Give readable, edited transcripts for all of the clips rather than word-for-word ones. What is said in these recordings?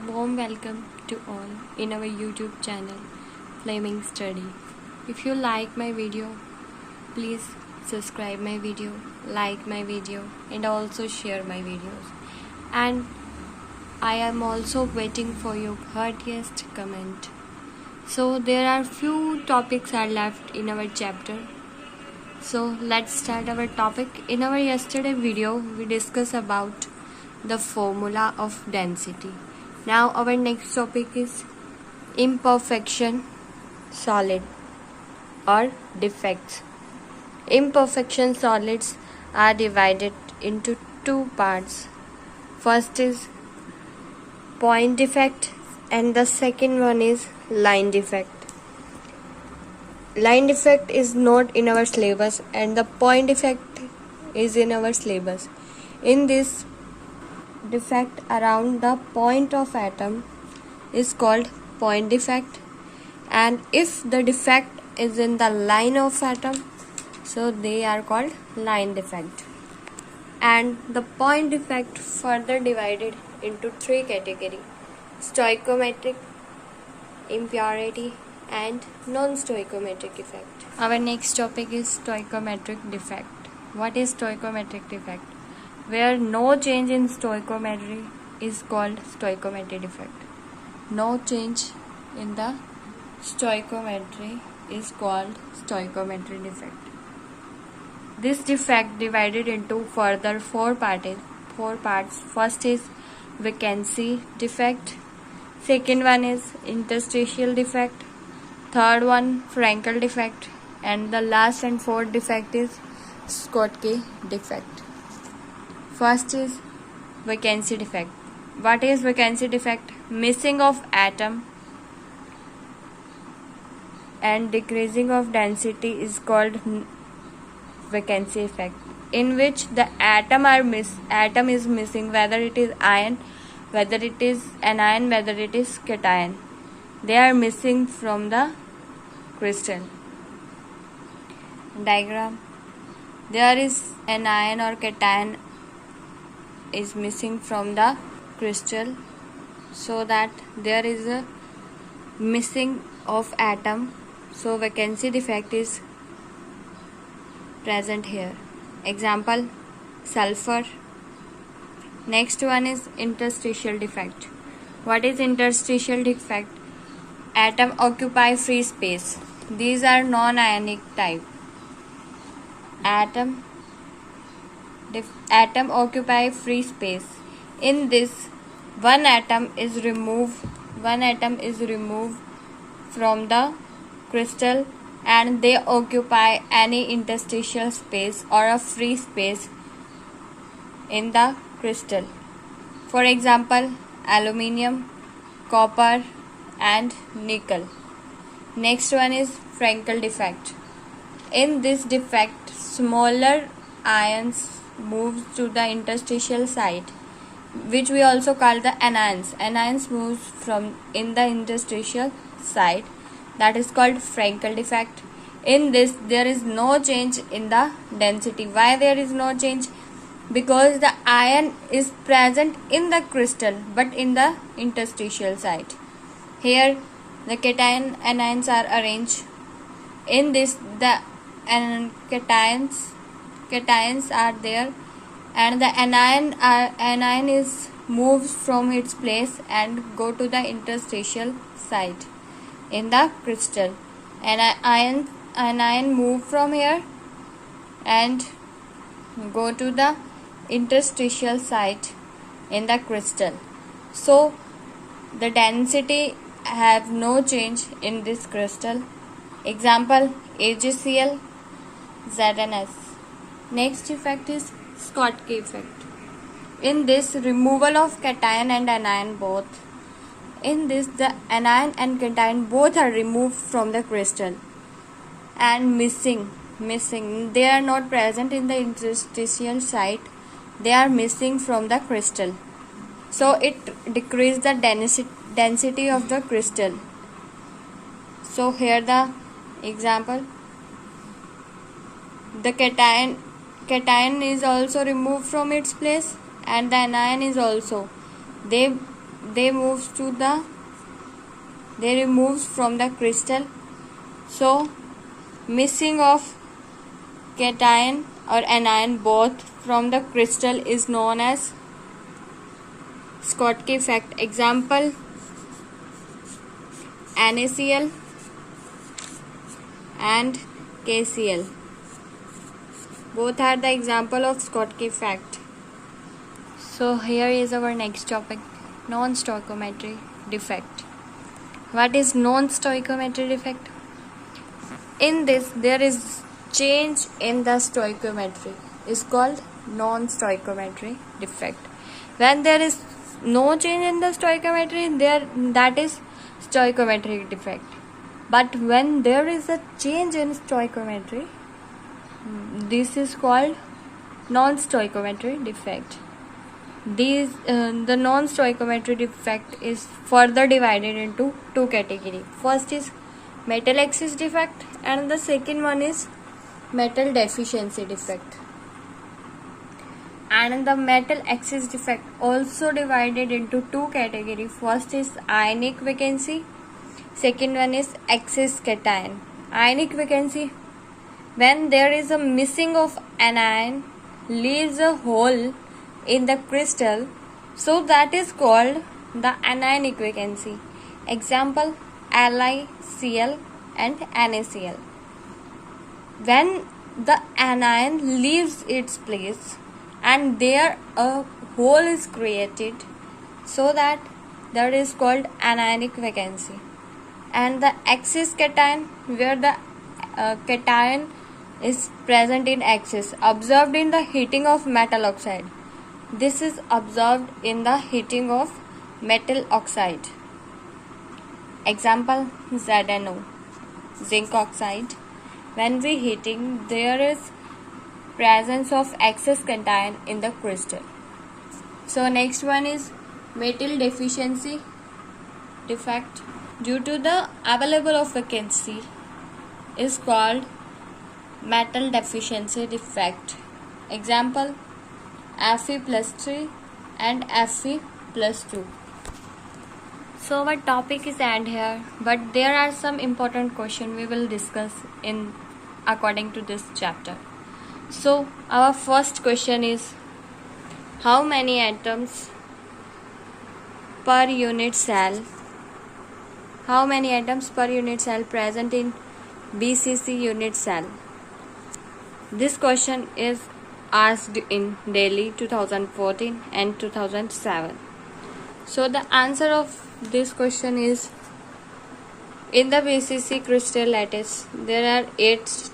Warm welcome to all in our YouTube channel Flaming Study. If you like my video, please subscribe my video, like my video and also share my videos. And I am also waiting for your heartiest comment. So there are few topics are left in our chapter. So let's start our topic. In our yesterday video, we discussed about the formula of density. Now our next topic is imperfection solid or defects. Imperfection solids are divided into two parts. First is point defect and the second one is line defect. Line defect is not in our syllabus and the point defect is in our syllabus. In this defect around the point of atom is called point defect, and if the defect is in the line of atom, so they are called line defect. And the point defect further divided into three categories: stoichiometric, impurity and non-stoichiometric effect. Our next topic is stoichiometric defect. What is stoichiometric defect? Where no change in stoichiometry is called stoichiometric defect. No change in the stoichiometry is called stoichiometric defect. This defect divided into further four parts. First is vacancy defect. Second one is interstitial defect. Third one Frankel defect, and the last and fourth defect is Schottky defect. First is vacancy defect. What is vacancy defect? Missing of atom and decreasing of density is called vacancy effect, in which the atom is missing, whether it is ion, whether it is anion, whether it is cation. They are missing from the crystal. Diagram. There is an ion or cation is missing from the crystal, so that there is a missing of atom, so vacancy defect is present here. Example, sulfur. Next one is interstitial defect. What is interstitial defect? Atom occupy free space. These are non-ionic type. Atom occupy free space. In this, one atom is removed from the crystal and they occupy any interstitial space or a free space in the crystal. For example, aluminium, copper and nickel. Next one is Frankel defect. In this defect, smaller ions move to the interstitial site, which we also call the anions. Anions moves from in the interstitial site, that is called Frankel defect. In this, there is no change in the density. Why there is no change? Because the ion is present in the crystal but in the interstitial site. Here the cation anions are arranged. In this, the cations are there and the anion is moved from its place and go to the interstitial site in the crystal. Anion move from here and go to the interstitial site in the crystal. So the density have no change in this crystal. Example, AgCl, ZnS. Next effect is Schottky effect. In this, removal of cation and anion both. In this, the anion and cation both are removed from the crystal and missing. They are not present in the interstitial site. They are missing from the crystal. So it decreases the density of the crystal. So here the example, the cation is also removed from its place and the anion is also. They they moves from the crystal. So missing of cation or anion both from the crystal is known as Schottky effect. Example, NaCl and KCl. Both are the example of Schottky effect. So here is our next topic, non-stoichiometry defect. What is non-stoichiometry defect? In this, there is change in the stoichiometry. Is called non-stoichiometry defect. When there is no change in the stoichiometry, that is stoichiometric defect. But when there is a change in stoichiometry, this is called non-stoichiometry defect. The non-stoichiometry defect is further divided into two categories. First is metal excess defect and the second one is metal deficiency defect. And the metal excess defect also divided into two categories. First is ionic vacancy, second one is excess cation. Ionic vacancy, when there is a missing of anion, leaves a hole in the crystal, so that is called the anionic vacancy. Example, LiCl and NaCl. When the anion leaves its place and there a hole is created, so that is called anionic vacancy. And the excess cation, where the cation is present in excess, observed in the heating of metal oxide. This is observed in the heating of metal oxide. Example, ZnO, zinc oxide. When we heating, there is presence of excess cation in the crystal. So next one is metal deficiency defect. Due to the available of vacancy is called metal deficiency defect. Example, Fe+3 and Fe+2. So our topic is end here, but there are some important questions we will discuss in according to this chapter. So our first question is, how many atoms per unit cell present in BCC unit cell? This question is asked in Delhi 2014 and 2007. So the answer of this question is, in the BCC crystal lattice there are 8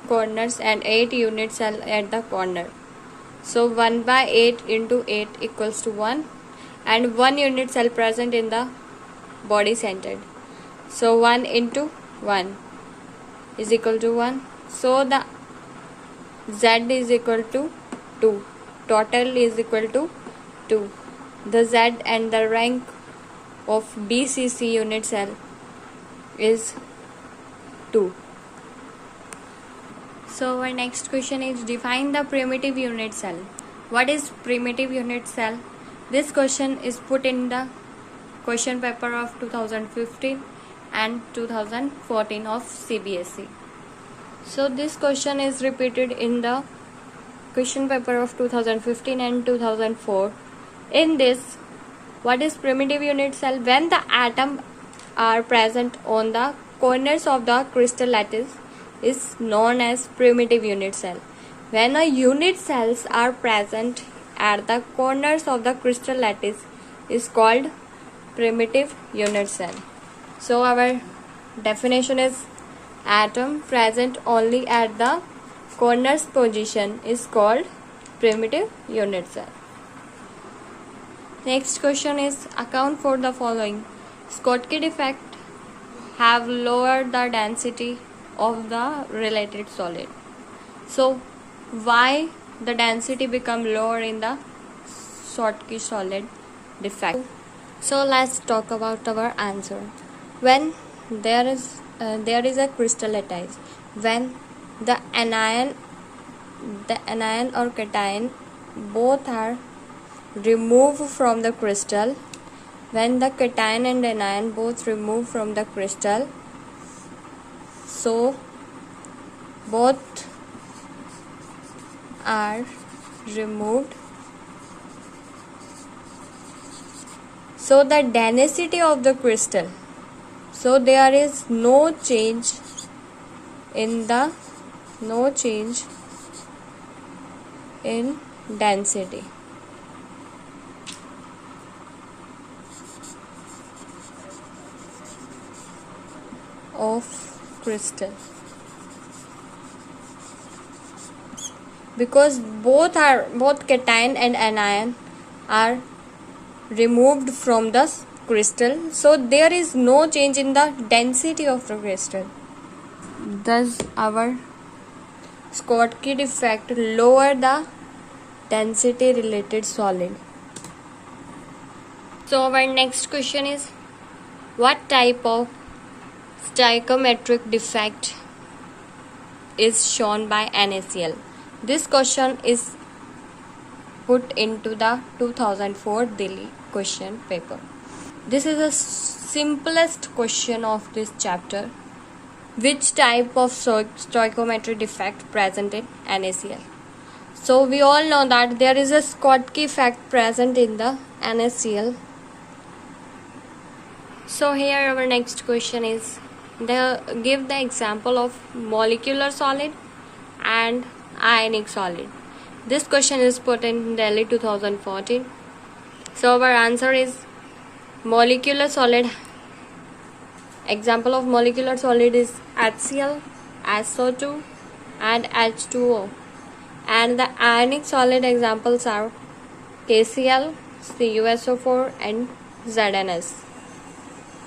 corners and 8 unit cell at the corner. So 1/8 into 8 equals to 1, and 1 unit cell present in the body centered. So 1 into 1 is equal to 1. So the Z is equal to 2. Total is equal to 2. The Z and the rank of BCC unit cell is 2. So our next question is, define the primitive unit cell. What is primitive unit cell? This question is put in the question paper of 2015 and 2014 of CBSE. So this question is repeated in the question paper of 2015 and 2004. In this, what is primitive unit cell? When the atoms are present on the corners of the crystal lattice is known as primitive unit cell. When a unit cells are present at the corners of the crystal lattice is called primitive unit cell. So our definition is, atom present only at the corners position is called primitive unit cell. Next question is, account for the following. Schottky defect have lowered the density of the related solid. So why the density become lower in the Schottky solid defect? So let's talk about our answer. When there is a crystal lattice, when the anion or cation both are removed from the crystal, when the cation and anion both remove from the crystal, so both are removed, so the density of the crystal, so there is no change in density. Of crystal, because both cation and anion are removed from the crystal, so there is no change in the density of the crystal. Thus our Schottky defect lower the density related solid. So our next question is, what type of stoichiometric defect is shown by NaCl? This question is put into the 2004 Delhi question paper. This is the simplest question of this chapter. Which type of stoichiometric defect present in NaCl? So we all know that there is a Schottky effect present in the NaCl. So here our next question is, give the example of molecular solid and ionic solid. This question is put in Delhi 2014. So our answer is molecular solid. Example of molecular solid is HCl, SO2 and H2O. And the ionic solid examples are KCl, CuSO4 and ZnS.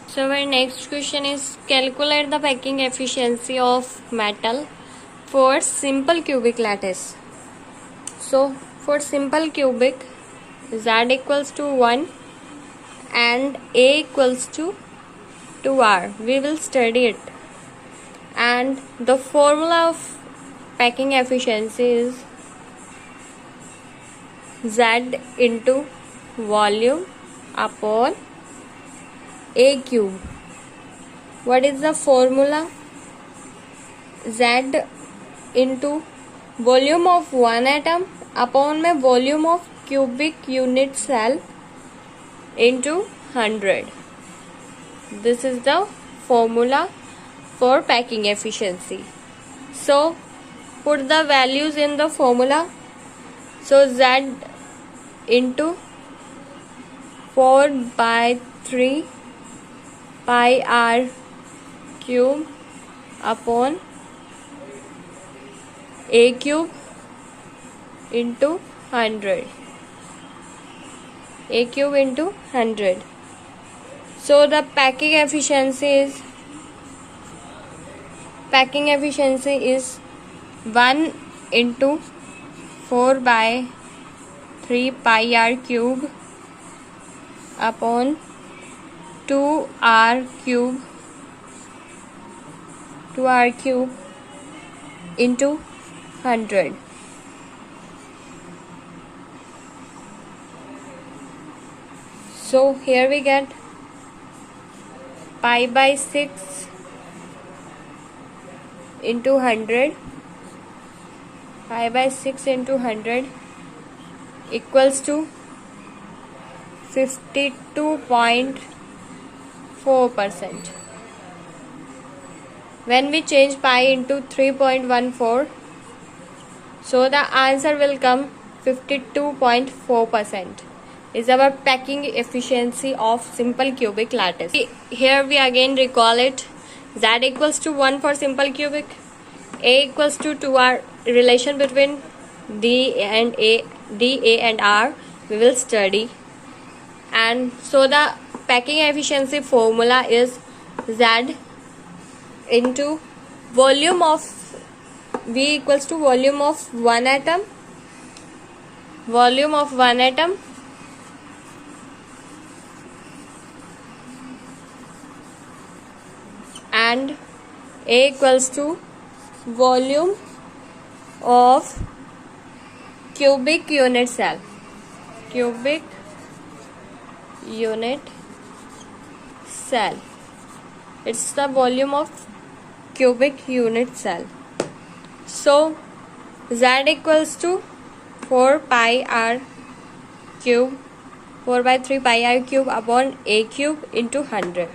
So our next question is, calculate the packing efficiency of metal for simple cubic lattice. So for simple cubic, Z equals to 1 and A equals to 2R. We will study it. And the formula of packing efficiency is Z into volume upon A cube. What is the formula? Z into volume of one atom upon my volume of cubic unit cell into 100. This is the formula for packing efficiency. So put the values in the formula. So Z into 4 by 3 pi r cube upon A cube into 100. A cube into 100. So the packing efficiency is 1 into 4 by 3 pi r cube upon 2r cube into 100. So here we get pi by 6 into 100. Pi by 6 into 100 equals to 52.4%. When we change pi into 3.14, so the answer will come 52.4% is our packing efficiency of simple cubic lattice. Here we again recall it. Z equals to 1 for simple cubic, A equals to 2R. Relation between D and R we will study. And so the packing efficiency formula is Z into volume of V equals to volume of one atom and A equals to volume of cubic unit cell. It's the volume of cubic unit cell. So Z equals to 4 pi r cube, 4 by 3 pi r cube upon a cube into 100.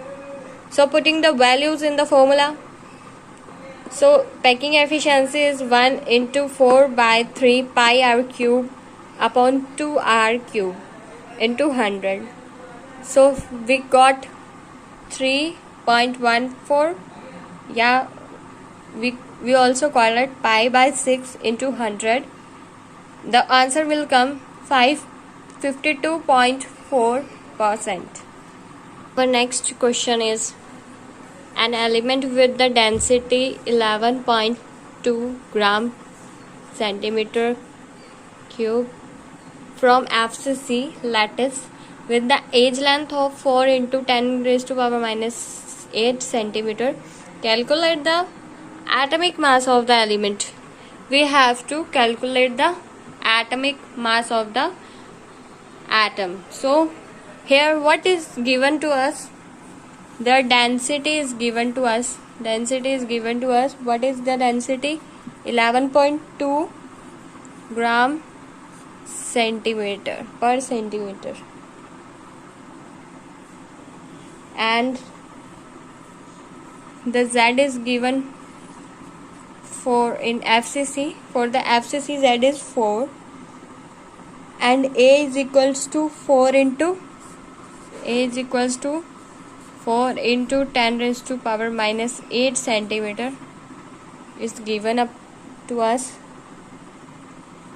So putting the values in the formula. So packing efficiency is 1 into 4 by 3 pi r cube upon 2 r cube into 100. So we got 3.14. Yeah, we also call it pi by 6 into 100. The answer will come 52.4%. Our next question is an element with the density 11.2 gram centimeter cube from FCC lattice with the edge length of 4 into 10 raised to power minus 8 centimeter. Calculate the atomic mass of the element. We have to calculate the atomic mass of the atom. So here what is given to us? The density is given to us. Density is given to us. What is the density? 11.2 gram centimeter per centimeter. And the Z is given for in FCC. For the FCC, Z is 4. And A is equals to 4 into 10 raised to power minus 8 centimeter is given up to us.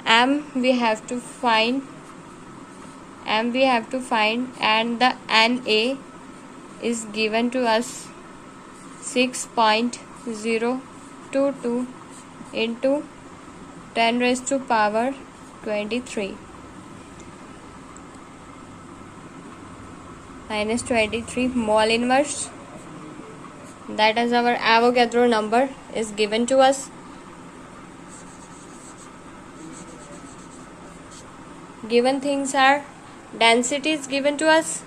M we have to find, and the Na is given to us 6.022 into 10 raised to power 23 minus 23 mole inverse. That is our Avogadro number is given to us. Given things are density is given to us.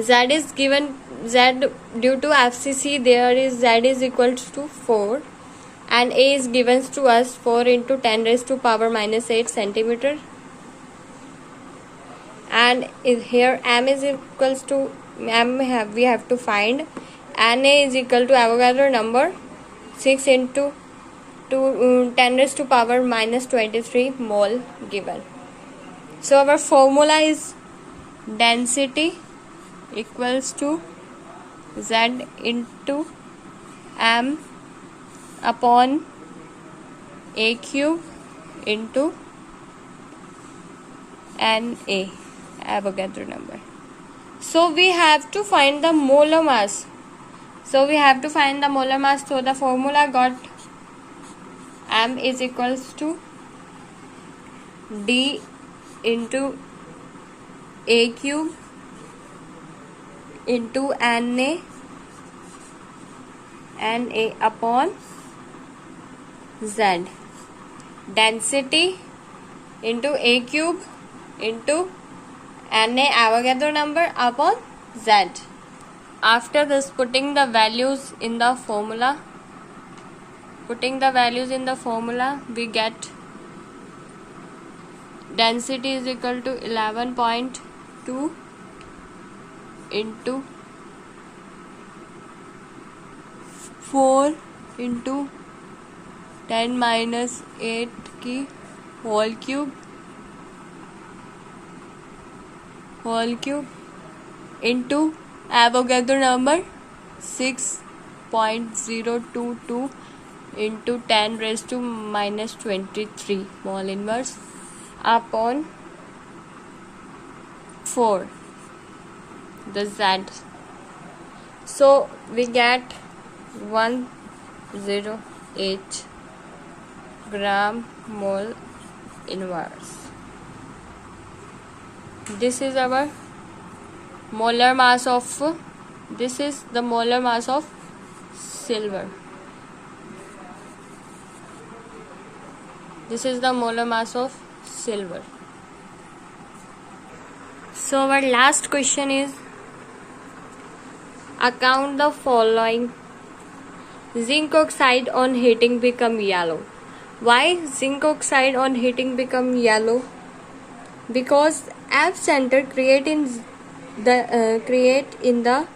Z is given, Z due to FCC there is Z is equals to 4, and A is given to us 4 into 10 raised to power minus 8 centimeter. And here M is equals to we have to find Na is equal to Avogadro number 6 into 10 raised to power minus 23 mole given. So our formula is density equals to Z into M upon A cube into Na, Avogadro number. So we have to find the molar mass. So the formula got M is equals to D into A cube into Na upon Z. Density into A cube into Na, Avogadro number, upon Z. After this, putting the values in the formula, we get density is equal to 11.2 into 4 into 10 minus 8 की whole cube into Avogadro number 6.022 into 10 raised to minus 23 mole inverse upon 4, the Z. So we get 108 gram mole inverse. This is our molar mass of silver. This is the molar mass of silver. So our last question is, Account the following. Zinc oxide on heating become yellow. Why zinc oxide on heating become yellow? Because F center create in the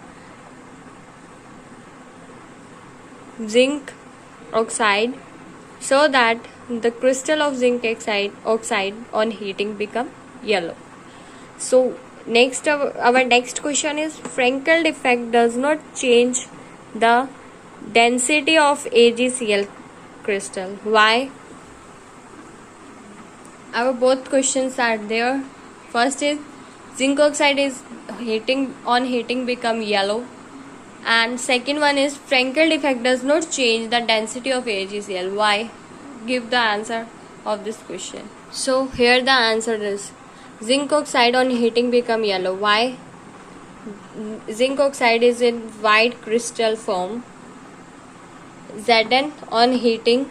zinc oxide, so that the crystal of zinc oxide on heating become yellow. So next, our next question is, Frankel defect does not change the density of AgCl crystal. Why? Our both questions are there. First is, zinc oxide is heating become yellow, and second one is, Frankel defect does not change the density of AgCl. Why? Give the answer of this question. So here the answer is, zinc oxide on heating become yellow. Why? Zinc oxide is in white crystal form. Zn on heating,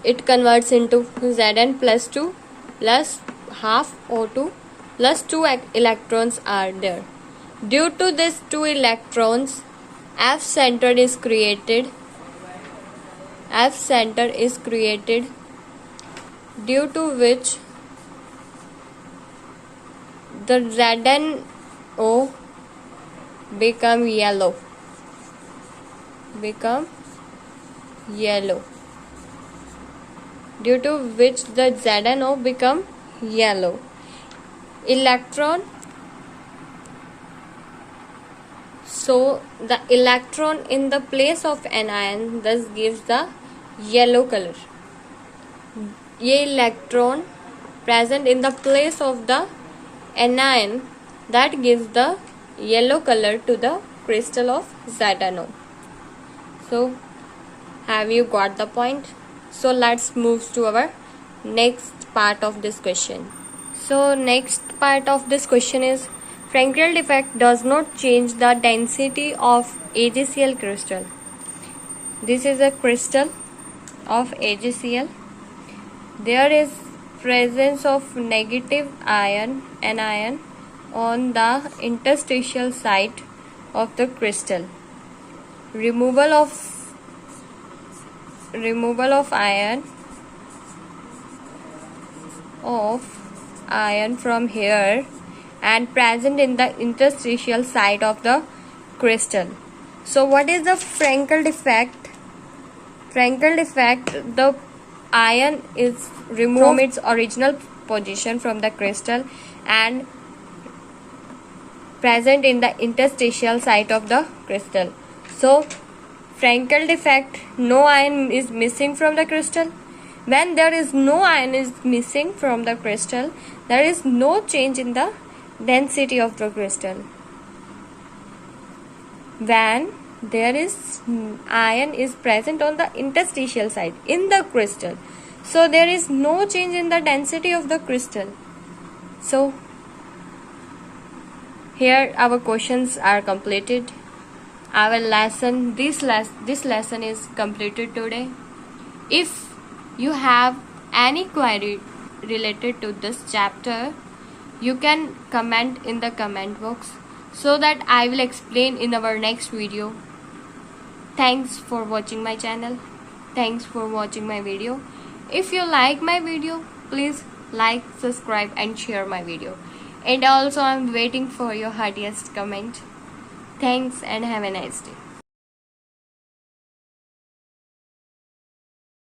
it converts into Zn plus 2 plus half O2 plus 2 electrons are there. Due to these 2 electrons, F center is created, due to which the ZnO become yellow. Due to which the ZnO become yellow. So the electron in the place of anion thus gives the yellow color. ये electron present in the place of the anion that gives the yellow color to the crystal of ZnO. So have you got the point? So let's move to our next part of this question. So next part of this question is, Frankel defect does not change the density of AgCl crystal. This is a crystal of AgCl. There is presence of negative anion on the interstitial site of the crystal. Removal of ion from here and present in the interstitial site of the crystal. So what is the Frankel defect? Frankel defect, the ion is removed from its original position from the crystal and present in the interstitial site of the crystal. So Frankel defect, no ion is missing from the crystal. When there is no ion is missing from the crystal, there is no change in the density of the crystal. When there is ion is present on the interstitial site in the crystal, so there is no change in the density of the crystal. So here our questions are completed. Our lesson, this lesson is completed today. If you have any query related to this chapter, you can comment in the comment box so that I will explain in our next video. Thanks for watching my channel. Thanks for watching my video. If you like my video, please like, subscribe and share my video. And also I'm waiting for your heartiest comment. Thanks and have a nice day.